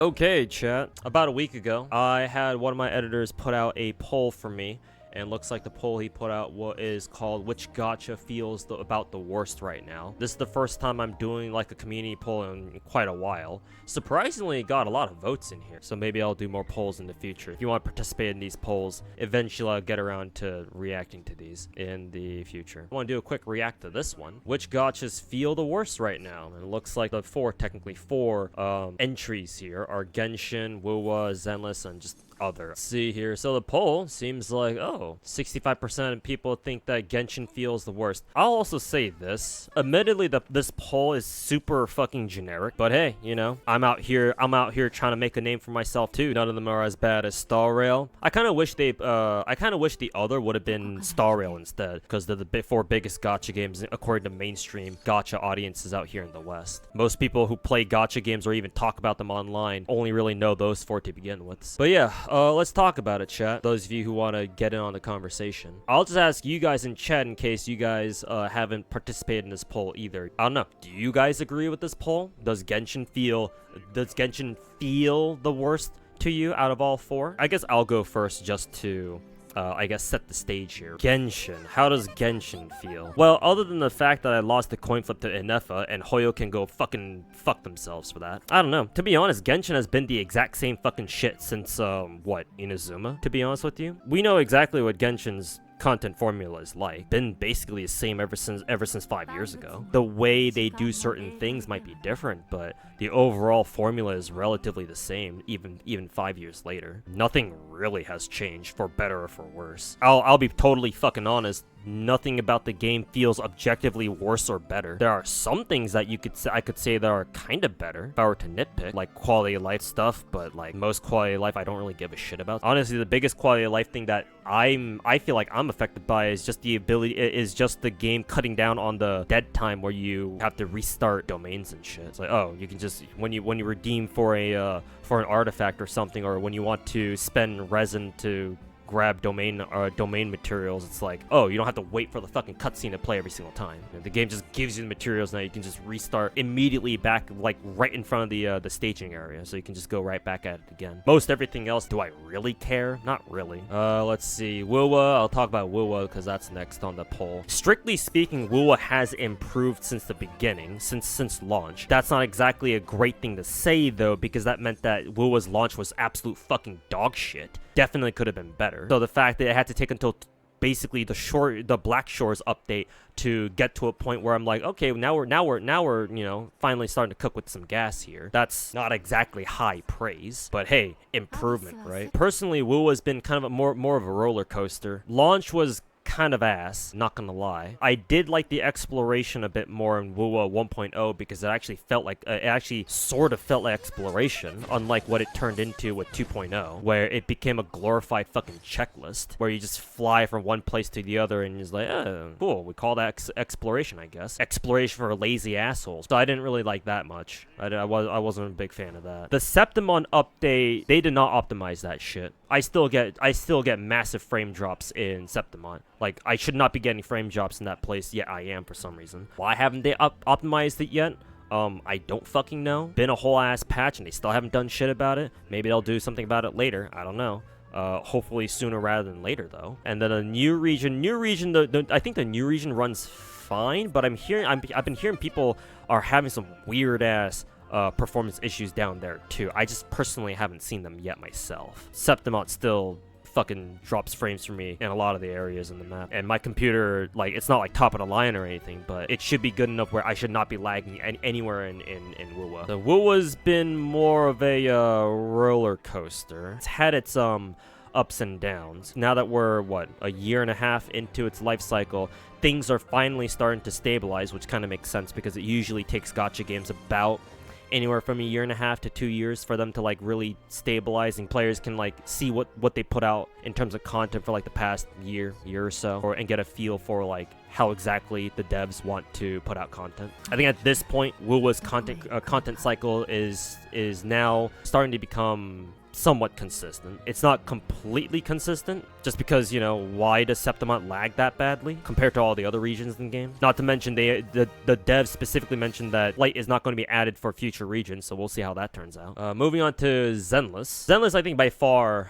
Okay, chat. About a week ago, I had one of my editors put out a poll for me, and looks like the poll he put out is called "Which Gacha feels about the worst right now?" This is the first time I'm doing like a community poll in quite a while. Surprisingly, it got a lot of votes in here, so maybe I'll do more polls in the future. If you want to participate in these polls, eventually I'll get around to reacting to these in the future. I want to do a quick react to this one. Which gachas feel the worst right now? And it looks like the technically four entries here are Genshin, Wuwa, Zenless, and just other. Let's see here. So the poll seems like, 65% of people think that Genshin feels the worst. I'll also say this. Admittedly, this poll is super fucking generic, but hey, you know, I'm out here trying to make a name for myself too. None of them are as bad as Star Rail. I kind of wish the other would have been Star Rail instead, because they're the four biggest gacha games according to mainstream gacha audiences out here in the West. Most people who play gacha games or even talk about them online only really know those four to begin with. But yeah, let's talk about it, chat. Those of you who want to get in on the conversation. I'll just ask you guys in chat in case you guys haven't participated in this poll either. I don't know. Do you guys agree with this poll? Does Genshin feel the worst to you out of all four? I guess I'll go first just to I guess set the stage here. Genshin. How does Genshin feel? Well, other than the fact that I lost the coin flip to Inefa and Hoyo can go fucking fuck themselves for that. I don't know. To be honest, Genshin has been the exact same fucking shit since, Inazuma, to be honest with you. We know exactly what Genshin's content formula is like. Been basically the same ever since 5 years ago. The way they do certain things might be different, but the overall formula is relatively the same even 5 years later. Nothing really has changed for better or for worse. I'll be totally fucking honest. Nothing about the game feels objectively worse or better. There are some things that I could say that are kind of better if I were to nitpick, like quality of life stuff, but like most quality of life I don't really give a shit about. Honestly, the biggest quality of life thing that I feel like I'm affected by is just the game cutting down on the dead time where you have to restart domains and shit. It's like, oh, you can just when you redeem for an artifact or something, or when you want to spend resin to grab domain materials, it's like, oh, you don't have to wait for the fucking cutscene to play every single time. You know, the game just gives you the materials. Now you can just restart immediately back, like right in front of the staging area, so you can just go right back at it again. Most everything else, do I really care? Not really. Let's see. Wuwa. I'll talk about Wuwa because that's next on the poll. Strictly speaking, Wuwa has improved since the beginning, since launch. That's not exactly a great thing to say though, because that meant that Wuwa's launch was absolute fucking dog shit. Definitely could have been better. So the fact that it had to take until basically the Black Shores update to get to a point where I'm like, okay, now we're you know, finally starting to cook with some gas here. That's not exactly high praise, but hey, improvement, right? Personally, Wu has been kind of more of a roller coaster. Launch was kind of ass, not gonna lie. I did like the exploration a bit more in Wuwa 1.0 because it actually sort of felt like exploration, unlike what it turned into with 2.0, where it became a glorified fucking checklist, where you just fly from one place to the other and it's like, oh, cool, we call that exploration, I guess. Exploration for lazy assholes. So I didn't really like that much. I wasn't a big fan of that. The Septimon update, they did not optimize that shit. I still get massive frame drops in Septimon. Like, I should not be getting frame drops in that place, yet I am for some reason. Why haven't they optimized it yet? I don't fucking know. Been a whole ass patch and they still haven't done shit about it. Maybe they'll do something about it later. I don't know. Hopefully sooner rather than later though. And then a new region, I think the new region runs fine, but I've been hearing people are having some weird ass performance issues down there too. I just personally haven't seen them yet myself. Septimon still fucking drops frames for me in a lot of the areas in the map, and my computer, like, it's not like top of the line or anything, but it should be good enough where I should not be lagging anywhere in Wuwa. So Wuwa's been more of a roller coaster. It's had its ups and downs. Now that we're a year and a half into its life cycle, things are finally starting to stabilize, which kind of makes sense because it usually takes gacha games about anywhere from a year and a half to 2 years for them to like really stabilize, and players can like see what they put out in terms of content for like the past year or so, and get a feel for like how exactly the devs want to put out content. I think at this point, Wuwa's content cycle is now starting to become somewhat consistent. It's not completely consistent, Just because, you know, why does Septimont lag that badly compared to all the other regions in the game? Not to mention, the devs specifically mentioned that Light is not going to be added for future regions, so we'll see how that turns out. Moving on to Zenless. Zenless, I think, by far,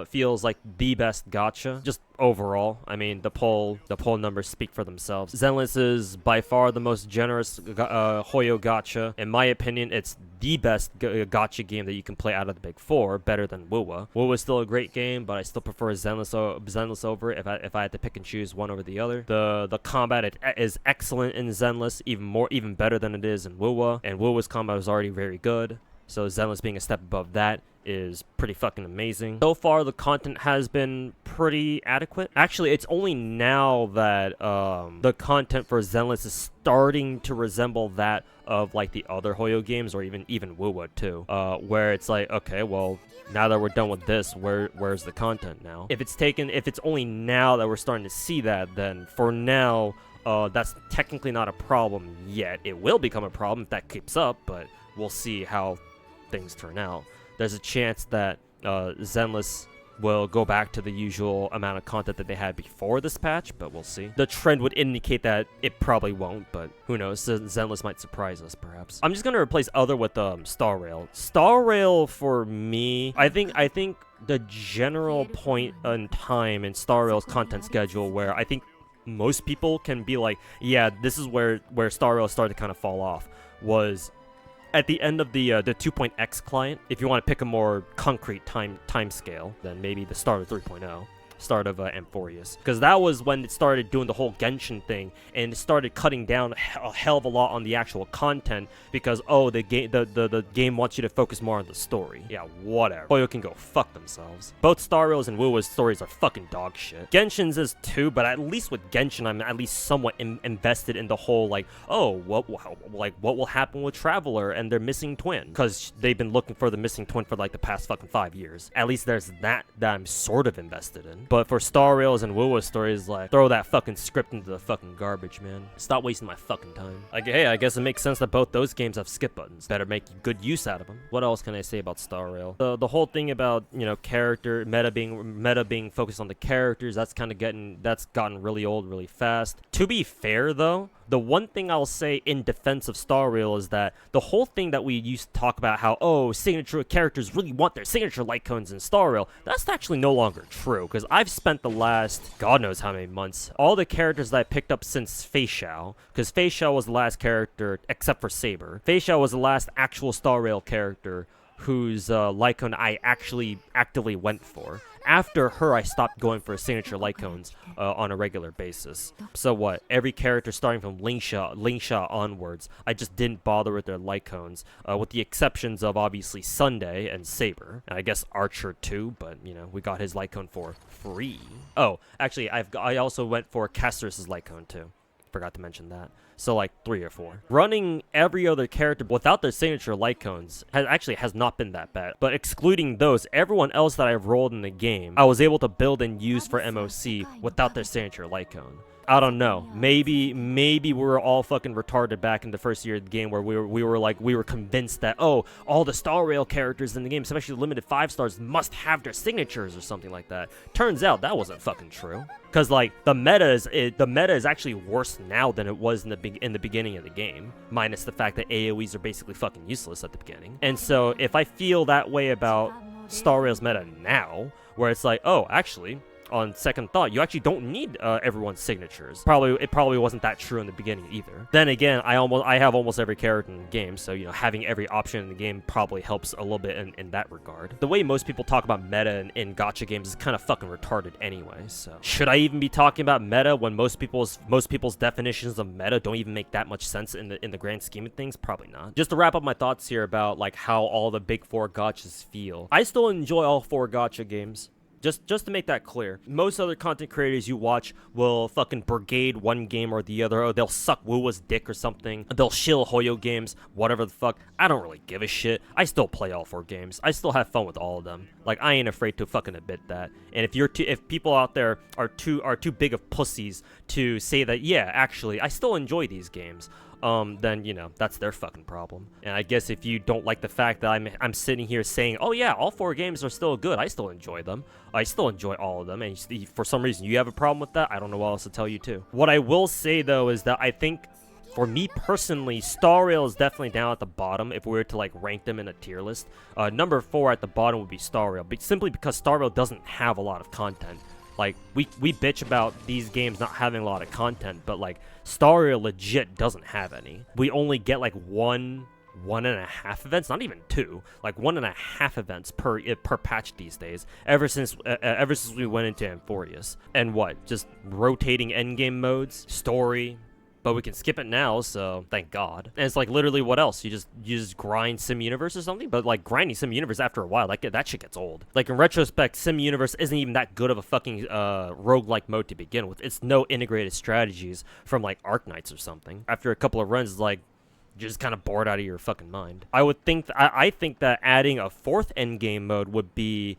feels like the best gacha. Just overall, I mean, the poll numbers speak for themselves. Zenless is by far the most generous Hoyo gacha. In my opinion, it's the best gacha game that you can play out of the big four, better than Wuwa. Wuwa is still a great game, but I still prefer Zenless over it if I had to pick and choose one over the other. The combat is excellent in Zenless, even better than it is in Wuwa, and Wuwa's combat is already very good. So Zenless being a step above that is pretty fucking amazing. So far, the content has been pretty adequate. Actually, it's only now that the content for Zenless is starting to resemble that of like the other Hoyo games, or even Wuwa too, where it's like, okay, well, now that we're done with this, where's the content now? If it's only now that we're starting to see that, then for now, that's technically not a problem yet. It will become a problem if that keeps up, but we'll see how things turn out. There's a chance that Zenless will go back to the usual amount of content that they had before this patch, but we'll see. The trend would indicate that it probably won't, but who knows? Zenless might surprise us, perhaps. I'm just gonna replace other with Star Rail. Star Rail for me, I think the general point in time in Star Rail's content schedule where I think most people can be like, yeah, this is where Star Rail started to kind of fall off, was at the end of the 2.x client. If you want to pick a more concrete time scale, then maybe the start of 3.0. Start of Amphorius, because that was when it started doing the whole Genshin thing, and it started cutting down a hell of a lot on the actual content because the game wants you to focus more on the story. Yeah, whatever. Hoyo can go fuck themselves. Both Star Rail's and Wuwa's stories are fucking dog shit. Genshin's is too, but at least with Genshin, I'm at least somewhat invested in the whole what will happen with Traveler and their missing twin, because they've been looking for the missing twin for like the past fucking 5 years. At least there's that I'm sort of invested in. But for Star Rail's and Wuwa stories, like, throw that fucking script into the fucking garbage, man. Stop wasting my fucking time. Hey, I guess it makes sense that both those games have skip buttons. Better make good use out of them. What else can I say about Star Rail? The whole thing about, you know, character meta being focused on the characters, that's gotten really old really fast. To be fair though, the one thing I'll say in defense of Star Rail is that the whole thing that we used to talk about, how, signature characters really want their signature light cones in Star Rail, that's actually no longer true, because I've spent the last, God knows how many months, all the characters that I picked up since Fei Xiao, because Fei Xiao was the last character, except for Saber. Fei Xiao was the last actual Star Rail character whose light cone I actually actively went for. After her, I stopped going for signature light cones on a regular basis. So what? Every character starting from Lingsha onwards, I just didn't bother with their light cones, with the exceptions of obviously Sunday and Saber, and I guess Archer too. But you know, we got his light cone for free. Oh, actually, I also went for Castor's light cone too. Forgot to mention that. So like 3 or 4. Running every other character without their signature light cones has not been that bad. But excluding those, everyone else that I've rolled in the game, I was able to build and use for MOC without their signature light cone. I don't know. Maybe we were all fucking retarded back in the first year of the game, where we were convinced that all the Star Rail characters in the game, especially the limited 5 stars, must have their signatures or something like that. Turns out that wasn't fucking true. Cause like the meta is actually worse now than it was in the beginning of the game, minus the fact that AoEs are basically fucking useless at the beginning. And so if I feel that way about Star Rail's meta now, where it's like, oh, actually, on second thought, you actually don't need everyone's signatures. It probably wasn't that true in the beginning either. Then again, I have almost every character in the game, so you know, having every option in the game probably helps a little bit in that regard. The way most people talk about meta in gacha games is kind of fucking retarded anyway. So should I even be talking about meta when most people's definitions of meta don't even make that much sense in the grand scheme of things? Probably not. Just to wrap up my thoughts here about like how all the big 4 gachas feel. I still enjoy all 4 gacha games. Just to make that clear, most other content creators you watch will fucking brigade one game or the other, or they'll suck Wuwa's dick or something, they'll shill Hoyo games, whatever the fuck. I don't really give a shit. I still play all 4 games. I still have fun with all of them. Like, I ain't afraid to fucking admit that. And if people out there are too big of pussies to say that, yeah, actually, I still enjoy these games, then you know that's their fucking problem. And I guess if you don't like the fact that I'm sitting here saying, oh yeah, all 4 games are still good, I still enjoy them, I still enjoy all of them, and for some reason you have a problem with that, I don't know what else to tell you too. What I will say though is that I think, for me personally, Star Rail is definitely down at the bottom if we were to like rank them in a tier list. Number 4 at the bottom would be Star Rail, but simply because Star Rail doesn't have a lot of content. Like, we bitch about these games not having a lot of content, but like, Star Rail legit doesn't have any. We only get like 1.5 events, not even 2, like 1.5 events per patch these days, ever since we went into Amphorius. And what, just rotating endgame modes, story, but we can skip it now, so thank God. And it's like, literally, what else? You just grind Sim Universe or something? But like, grinding Sim Universe after a while, like, that shit gets old. Like, in retrospect, Sim Universe isn't even that good of a fucking roguelike mode to begin with. It's no integrated strategies from like Arknights or something. After a couple of runs, it's like, you're just kind of bored out of your fucking mind. I think that adding a 4th endgame mode would be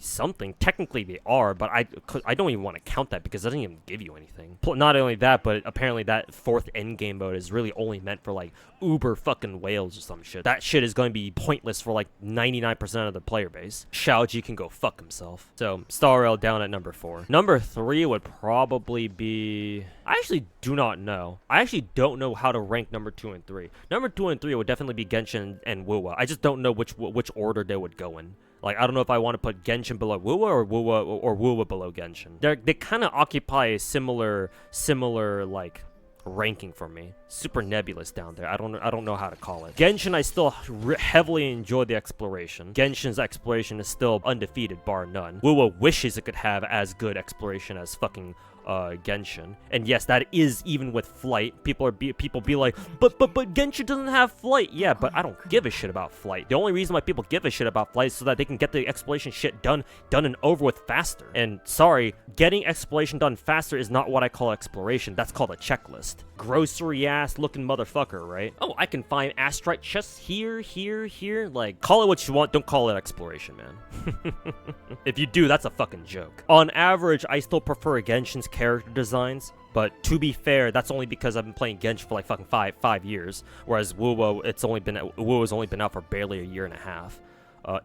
something. Technically they are, but I don't even want to count that because it doesn't even give you anything. Not only that, but apparently that 4th endgame mode is really only meant for like uber fucking whales or some shit. That shit is going to be pointless for like 99% of the player base. Xiaoji can go fuck himself. So Star Rail down at number 4. Number 3 would probably be, I actually do not know. I actually don't know how to rank number 2 and 3. Number 2 and 3 would definitely be Genshin and Wuwa. I just don't know which order they would go in. Like, I don't know if I want to put Genshin below Wuwa or Wuwa below Genshin. They kind of occupy a similar like ranking for me. Super nebulous down there. I don't know how to call it. Genshin, I still heavily enjoy the exploration. Genshin's exploration is still undefeated, bar none. Wuwa wishes it could have as good exploration as fucking Genshin. And yes, that is even with flight. People be like, but Genshin doesn't have flight. Yeah, but I don't give a shit about flight. The only reason why people give a shit about flight is so that they can get the exploration shit done and over with faster. And sorry, getting exploration done faster is not what I call exploration. That's called a checklist. Grocery ass looking motherfucker, right? Oh, I can find astrite chests here. Like, call it what you want, don't call it exploration, man. If you do, that's a fucking joke. On average, I still prefer Genshin's character designs, but to be fair, that's only because I've been playing Genshin for like fucking five years, whereas WoW's only been out for barely a year and a half.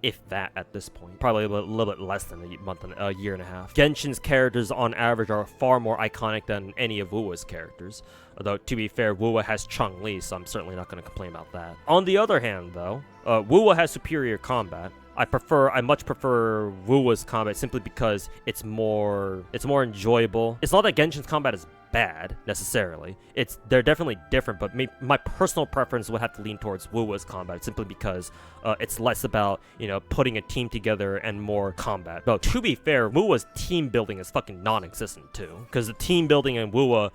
If that at this point. Probably a little bit less than a year and a half. Genshin's characters on average are far more iconic than any of Wuwa's characters. Although, to be fair, Wuwa has Chun-Li, so I'm certainly not going to complain about that. On the other hand, though, Wuwa has superior combat. I much prefer Wuwa's combat simply because it's more enjoyable. It's not that Genshin's combat is bad necessarily. They're definitely different, but my personal preference would have to lean towards Wuwa's combat simply because it's less about, you know, putting a team together and more combat. Though to be fair, Wuwa's team building is fucking non-existent too, because the team building in Wuwa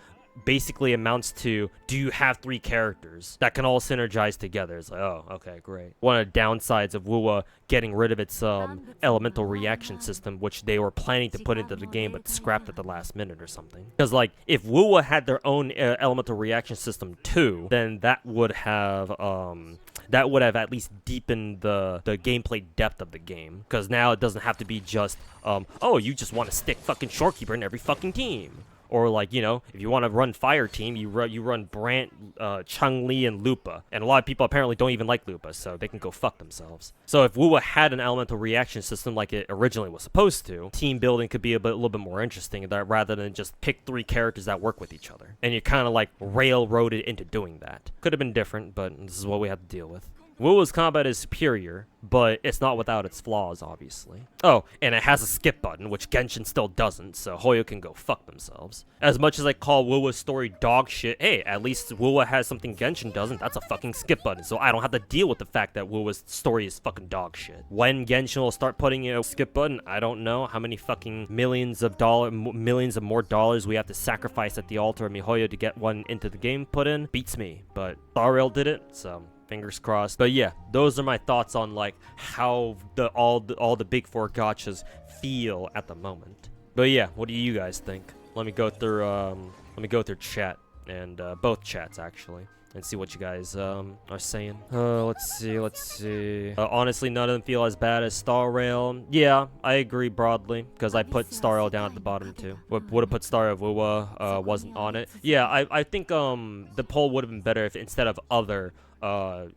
basically amounts to, do you have 3 characters that can all synergize together? It's like, oh, okay, great. One of the downsides of Wuwa getting rid of its elemental reaction system, which they were planning to put into the game but scrapped at the last minute or something. Because like, if Wuwa had their own elemental reaction system too, then that would have at least deepened the gameplay depth of the game. Because now it doesn't have to be just, oh, you just want to stick fucking Shorekeeper in every fucking team. Or like, you know, if you want to run Fire Team, you run Brant, Chun-Li, and Lupa. And a lot of people apparently don't even like Lupa, so they can go fuck themselves. So if Wuwa had an elemental reaction system like it originally was supposed to, team building could be a little bit more interesting rather than just pick 3 characters that work with each other. And you kind of like railroaded into doing that. Could have been different, but this is what we have to deal with. Wuwa's combat is superior, but it's not without its flaws, obviously. Oh, and it has a skip button, which Genshin still doesn't, so Hoyo can go fuck themselves. As much as I call Wuwa's story dog shit, hey, at least Wuwa has something Genshin doesn't. That's a fucking skip button, so I don't have to deal with the fact that Wuwa's story is fucking dog shit. When Genshin will start putting in a skip button, I don't know how many fucking millions of more dollars we have to sacrifice at the altar of MiHoYo to get one into the game put in. Beats me, but Star Rail did it, so fingers crossed. But yeah, those are my thoughts on like how all the big 4 gachas feel at the moment. But yeah, what do you guys think? Let me go through chat and both chats actually. and see what you guys are saying. Let's see. Honestly, none of them feel as bad as Star Rail. Yeah, I agree broadly, because I put Star Rail down at the bottom too. Would have put Star Rail if Wuwa wasn't on it. Yeah, I think the poll would have been better if instead of other,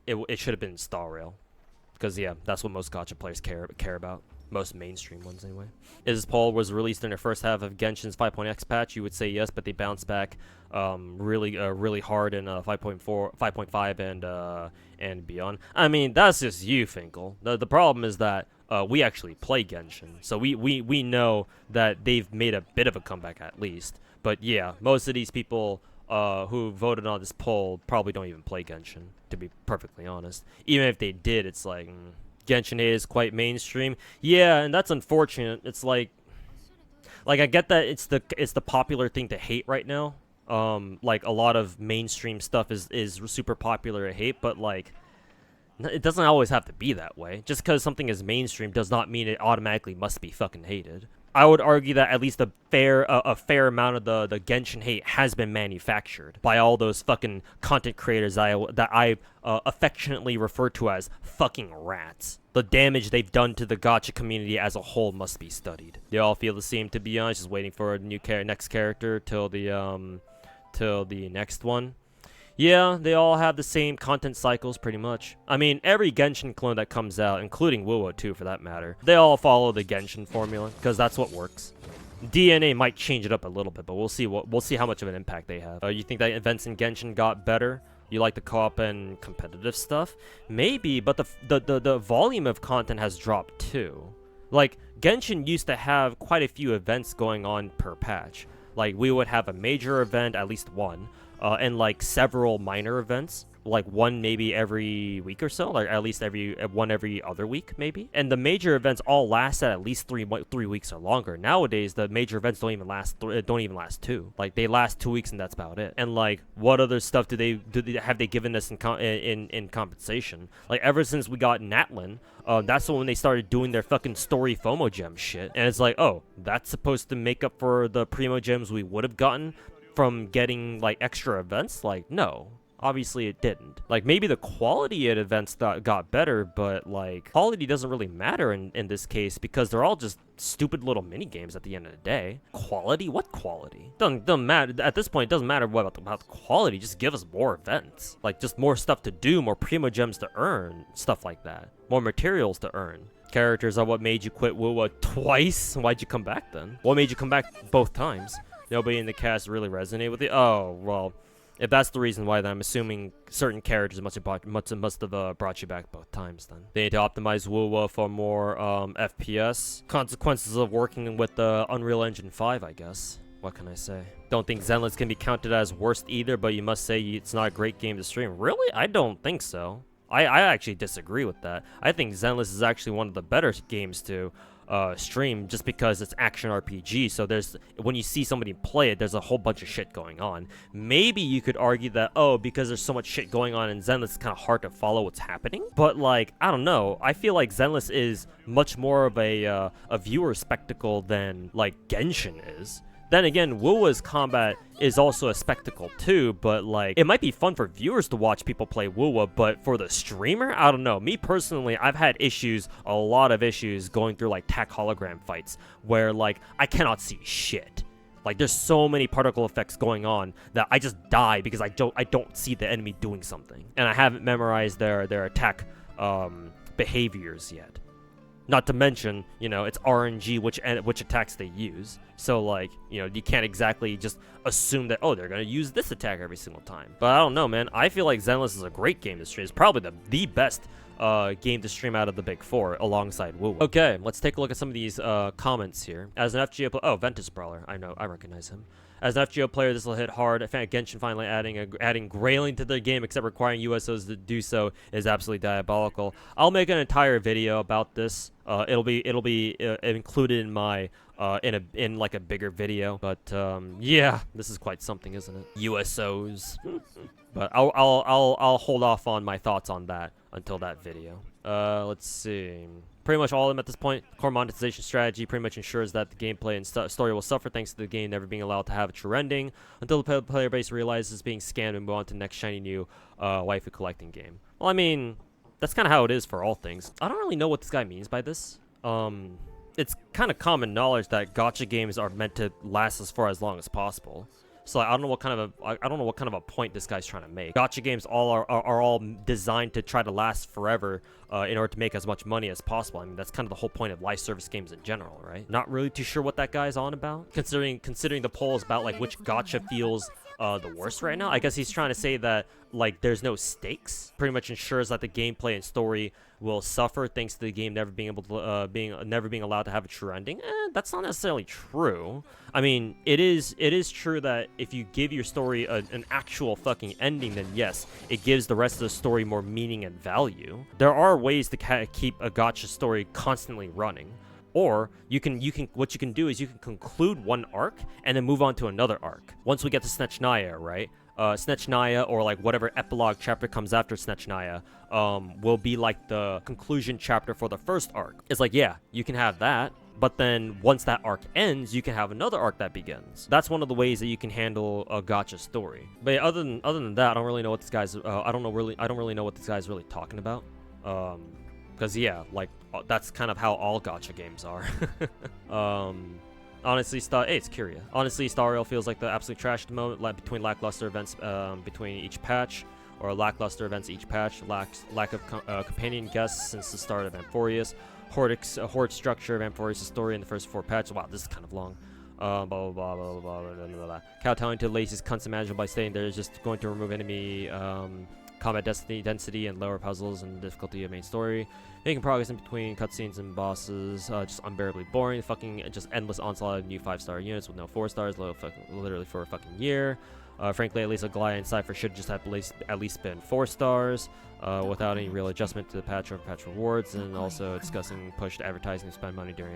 it should have been Star Rail. Because yeah, that's what most gacha players care about. Most mainstream ones anyway. If this poll was released in the first half of Genshin's 5.x patch, you would say yes, but they bounced back really hard in 5.4, 5.5 and beyond. I mean, that's just you, Finkel. The problem is that we actually play Genshin, so we know that they've made a bit of a comeback at least. But yeah, most of these people who voted on this poll probably don't even play Genshin, to be perfectly honest. Even if they did, it's like Genshin is quite mainstream. Yeah, and that's unfortunate. It's like I get that it's the popular thing to hate right now. Like a lot of mainstream stuff is super popular to hate, but like it doesn't always have to be that way. Just because something is mainstream does not mean it automatically must be fucking hated. I would argue that at least a fair amount of the Genshin hate has been manufactured by all those fucking content creators that I affectionately refer to as fucking rats. The damage they've done to the gacha community as a whole must be studied. They all feel the same, to be honest. Just waiting for a new next character till the next one. Yeah, they all have the same content cycles, pretty much. I mean, every Genshin clone that comes out, including Wuwa too, for that matter, they all follow the Genshin formula, because that's what works. DNA might change it up a little bit, but we'll see how much of an impact they have. You think that events in Genshin got better? You like the co-op and competitive stuff? Maybe, but the volume of content has dropped too. Like, Genshin used to have quite a few events going on per patch. Like, we would have a major event, at least one, and like several minor events, like one maybe every week or so, like at least one every other week maybe. And the major events all last at least 3 weeks or longer. Nowadays, the major events don't even last 2. Like they last 2 weeks and that's about it. And like, what other stuff have they given us in compensation? Like ever since we got Natlin, that's when they started doing their fucking story FOMO gem shit. And it's like, oh, that's supposed to make up for the primo gems we would have gotten from getting like extra events? Like, no, obviously it didn't. Like, maybe the quality at events got better, but like quality doesn't really matter in this case, because they're all just stupid little mini games at the end of the day. Quality? What quality? Doesn't matter at this point. It doesn't matter about the quality. Just give us more events, like just more stuff to do, more primo gems to earn, stuff like that, more materials to earn. Characters are what made you quit Wuwa twice. Why'd you come back then? What made you come back both times? Nobody in the cast really resonated with it? Oh, well, if that's the reason why, then I'm assuming certain characters must have brought you back both times then. They need to optimize Wuwa for more FPS. Consequences of working with the Unreal Engine 5, I guess. What can I say? Don't think Zenless can be counted as worst either, but you must say it's not a great game to stream. Really? I don't think so. I actually disagree with that. I think Zenless is actually one of the better games to stream, just because it's action RPG. So when you see somebody play it, there's a whole bunch of shit going on. Maybe you could argue that, oh, because there's so much shit going on in Zenless, it's kind of hard to follow what's happening. But like, I don't know. I feel like Zenless is much more of a viewer spectacle than like Genshin is. Then again, Wuwa's combat is also a spectacle too, but like, it might be fun for viewers to watch people play Wuwa, but for the streamer, I don't know. Me personally, I've had a lot of issues going through like TAC hologram fights where like, I cannot see shit. Like, there's so many particle effects going on that I just die because I don't see the enemy doing something. And I haven't memorized their attack behaviors yet. Not to mention, you know, it's RNG which attacks they use. So, like, you know, you can't exactly just assume that, oh, they're going to use this attack every single time. But I don't know, man. I feel like Zenless is a great game to stream. It's probably the best game to stream out of the big four, alongside Wuwa. Okay, let's take a look at some of these comments here. As an FGO player, oh, Ventus Brawler. I know, I recognize him. As an FGO player, this will hit hard. I found Genshin finally adding grayling to the game, except requiring USOs to do so, is absolutely diabolical. I'll make an entire video about this. It'll be included in my in like a bigger video. But yeah, this is quite something, isn't it? USOs. But I'll hold off on my thoughts on that until that video. Let's see. Pretty much all of them at this point. Core monetization strategy pretty much ensures that the gameplay and story will suffer thanks to the game never being allowed to have a true ending until the player base realizes being scammed and move on to the next shiny new waifu collecting game. Well, I mean, that's kind of how it is for all things. I don't really know what this guy means by this. It's kind of common knowledge that gacha games are meant to last as long as possible. So I don't know what kind of a point this guy's trying to make. Gacha games are all designed to try to last forever in order to make as much money as possible. I mean, that's kind of the whole point of live service games in general, right? Not really too sure what that guy's on about. Considering the poll is about like which gacha feels the worst right now. I guess he's trying to say that like there's no stakes. Pretty much ensures that the gameplay and story will suffer thanks to the game never being able to never being allowed to have a true ending. That's not necessarily true. I mean, it is true that if you give your story an actual fucking ending, then yes, it gives the rest of the story more meaning and value. There are ways to keep a gacha story constantly running. Or what you can do is you can conclude one arc and then move on to another arc. Once we get to Snechnaya, right? Snechnaya, or like whatever epilogue chapter comes after Snechnaya, will be like the conclusion chapter for the first arc. It's like, yeah, you can have that, but then once that arc ends, you can have another arc that begins. That's one of the ways that you can handle a gacha story. But yeah, other than that, I don't really know what this guy's. I don't really know what this guy's really talking about. Because yeah, like that's kind of how all gacha games are. Honestly, hey, it's Kyria. Honestly, Star Rail feels like the absolute trash at the moment, between lackluster events between each patch, or lackluster events each patch, lack of companion guests since the start of Amphorius, horde structure of Amphorius' story in the first 4 patches. Wow, this is kind of long. Blah blah blah blah blah blah blah blah. Kowtowing to Lacey's cunts imaginable by stating they're just going to remove enemy combat density and lower puzzles and difficulty of main story. Making progress in between cutscenes and bosses, just unbearably boring. Fucking just endless onslaught of new 5-star units with no 4 stars, literally for a fucking year. Frankly, at least Aglaia and Cypher should just have at least been 4 stars, without any real adjustment to the patch or patch rewards, and also discussing pushed advertising to spend money during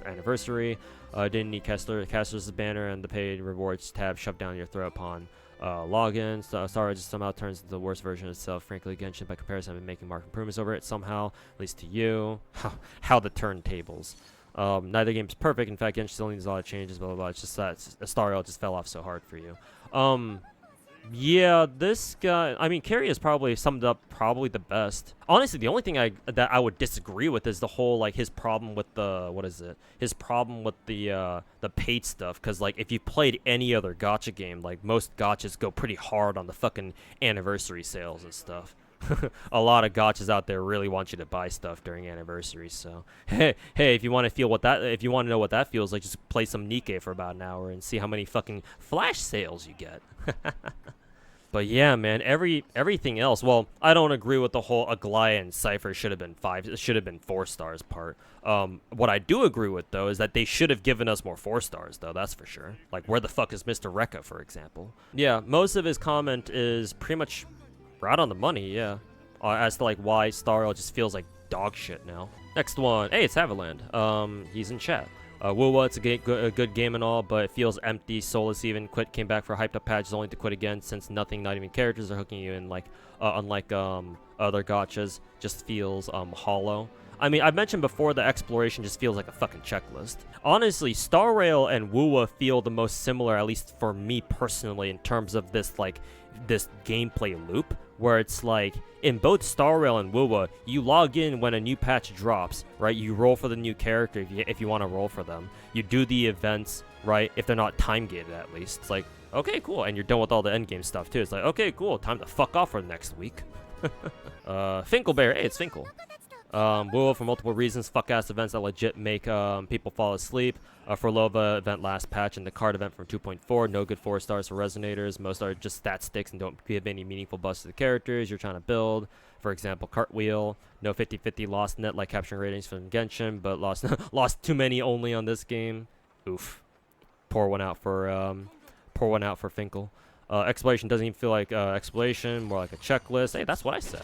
anniversary. Didn't need Caster's banner and the paid rewards tab shoved down your throat upon login. Star just somehow turns into the worst version of itself. Frankly, Genshin by comparison have been making marked improvements over it somehow, at least to you. How the turntables. Neither game's perfect. In fact, Genshin still needs a lot of changes, blah blah blah. It's just that Star Rail just fell off so hard for you. Yeah, this guy, I mean, Carrie has probably summed up the best. Honestly, the only thing that I would disagree with is the whole, like, his problem with the, his problem with the paid stuff. Because, like, if you played any other gacha game, like, most gachas go pretty hard on the fucking anniversary sales and stuff. A lot of gachas out there really want you to buy stuff during anniversaries. So hey, if you want to know what that feels like, just play some Nikke for about an hour and see how many fucking flash sales you get. But yeah, man, everything else. Well, I don't agree with the whole Aglaia and Cypher should have been 4 stars part. What I do agree with though is that they should have given us more 4 stars though. That's for sure. Like, where the fuck is Mr. Rekka, for example? Yeah, most of his comment is pretty much right on the money, yeah. As to like why Star Rail just feels like dog shit now. Next one, hey, it's Haviland. He's in chat. Wuwa, it's a good game and all, but it feels empty, soulless even. Came back for a hyped up patches only to quit again since nothing, not even characters, are hooking you in, like, unlike other gachas, just feels hollow. I mean, I've mentioned before that exploration just feels like a fucking checklist. Honestly, Star Rail and Wuwa feel the most similar, at least for me personally, in terms of this, like, this gameplay loop, where it's like, in both Star Rail and Wuwa, you log in when a new patch drops, right? You roll for the new character if you want to roll for them. You do the events, right? If they're not time-gated, at least. It's like, okay, cool, and you're done with all the endgame stuff, too. It's like, okay, cool, time to fuck off for the next week. Finkelbear, hey, it's Finkel. Wuwa, for multiple reasons, fuck-ass events that legit make people fall asleep. Forlova event last patch and the card event from 2.4, no good 4 stars for resonators. Most are just stat sticks and don't give any meaningful buffs to the characters you're trying to build. For example, Cartwheel, no 50-50 lost net like capturing ratings from Genshin, but lost too many only on this game. Oof. Pour one out for Finkel. Exploration doesn't even feel like exploration, more like a checklist. Hey, that's what I said.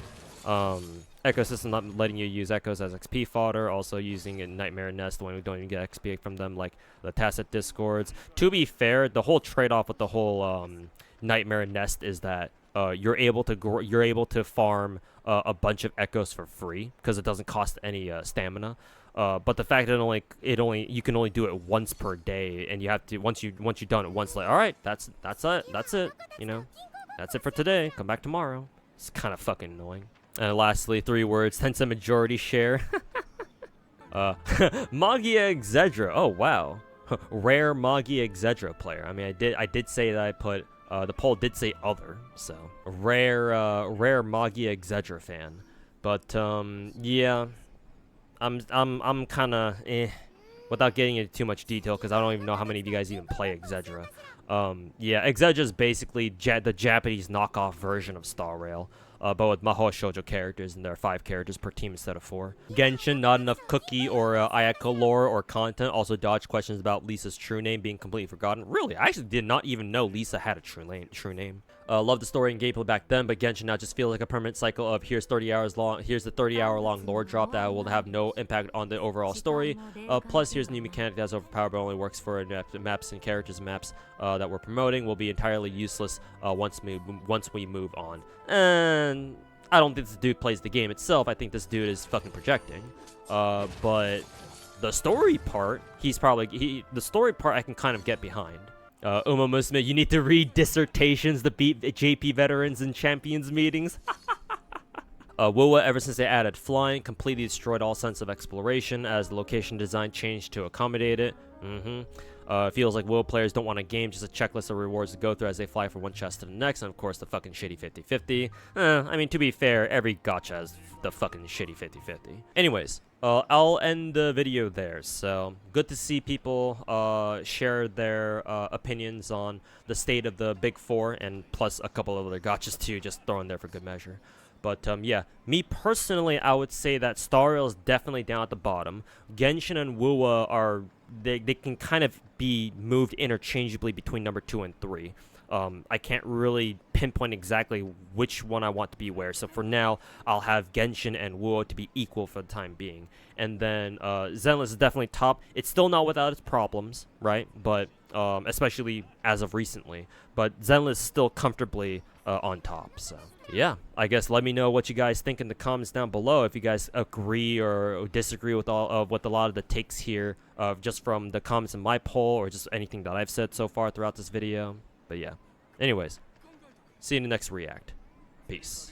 Ecosystem not letting you use echoes as XP fodder, also using a Nightmare Nest when we don't even get XP from them, like the tacit discords. To be fair, the whole trade-off with the whole Nightmare Nest is that you're able to farm a bunch of echoes for free because it doesn't cost any stamina. But the fact that you can only do it once per day, and you have to once you've done it once, like, all right, that's it, you know, that's it for today. Come back tomorrow. It's kind of fucking annoying. And lastly, 3 words: Tencent majority share. Magia Exedra. Oh wow, rare Magia Exedra player. I mean, I did say that I put. The poll did say other, so rare Magia Exedra fan. But yeah, I'm kind of without getting into too much detail because I don't even know how many of you guys even play Exedra. Yeah, Exedra is basically the Japanese knockoff version of Star Rail. But with Mahou Shoujo characters, and there are 5 characters per team instead of 4. Genshin, not enough cookie or Ayako lore or content. Also dodged questions about Lisa's true name being completely forgotten. Really, I actually did not even know Lisa had a true name. Love the story and gameplay back then, but Genshin now just feels like a permanent cycle of here's the 30-hour long lore drop that will have no impact on the overall story. Plus, here's a new mechanic that's overpowered but only works for maps and characters maps that we're promoting. Will be entirely useless once we move on. And I don't think this dude plays the game itself. I think this dude is fucking projecting. But the story part, the story part I can kind of get behind. Uma Musume, you need to read dissertations to beat JP veterans in champions meetings. WoWa, ever since they added flying, completely destroyed all sense of exploration as the location design changed to accommodate it. It feels like WoW players don't want a game, just a checklist of rewards to go through as they fly from one chest to the next, and of course the fucking shitty 50-50. I mean, to be fair, every gacha has the fucking shitty 50-50. Anyways, I'll end the video there. So, good to see people share their opinions on the state of the Big Four, and plus a couple of other gachas too, just thrown there for good measure. But yeah, me personally, I would say that Star Rail is definitely down at the bottom. Genshin and WoWa are, they can kind of be moved interchangeably between number 2 and 3. I can't really pinpoint exactly which one I want to be where. So for now, I'll have Genshin and WoWa to be equal for the time being. And then Zenless is definitely top. It's still not without its problems, right? But especially as of recently. But Zenless is still comfortably on top. So yeah, I guess let me know what you guys think in the comments down below. If you guys agree or disagree with with a lot of the takes here, just from the comments in my poll or just anything that I've said so far throughout this video. But yeah, anyways, see you in the next react. Peace.